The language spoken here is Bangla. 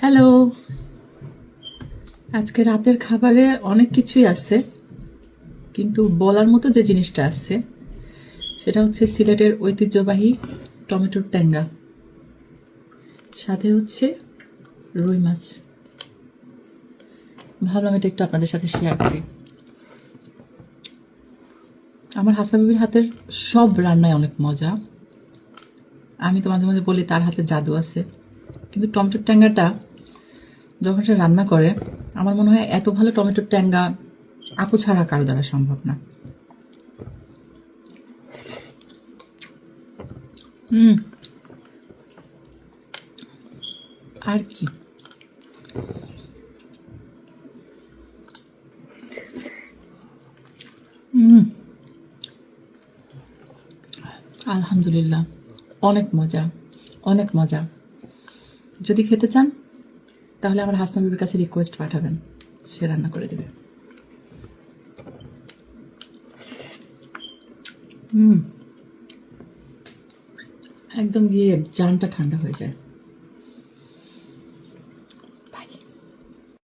হ্যালো। আজকে রাতের খাবারে অনেক কিছুই আছে, কিন্তু বলার মতো যে জিনিসটা আছে সেটা হচ্ছে সিলেটের ঐতিহ্যবাহী টমেটোর ট্যাঙ্গা, সাথে হচ্ছে রুই মাছ। ভাবলাম এটা একটু আপনাদের সাথে শেয়ার করি। আমার হাসনা বিবির হাতের সব রান্নায় অনেক মজা। আমি তো মাঝে মাঝে বলি তার হাতে জাদু আছে, কিন্তু টমেটোর ট্যাঙ্গাটা যখন সে রান্না করে আমার মনে হয় এত ভালো টমেটোর ট্যাঙ্গা আপু ছাড়া কারো দ্বারা সম্ভব না। আর কি আলহামদুলিল্লাহ, অনেক মজা, অনেক মজা। যদি খেতে চান তাহলে আমার হাসনা বিবির কাছে রিকোয়েস্ট পাঠাবেন, সে রান্না করে দেবে। একদম গিয়ে জানটা ঠান্ডা হয়ে যায়।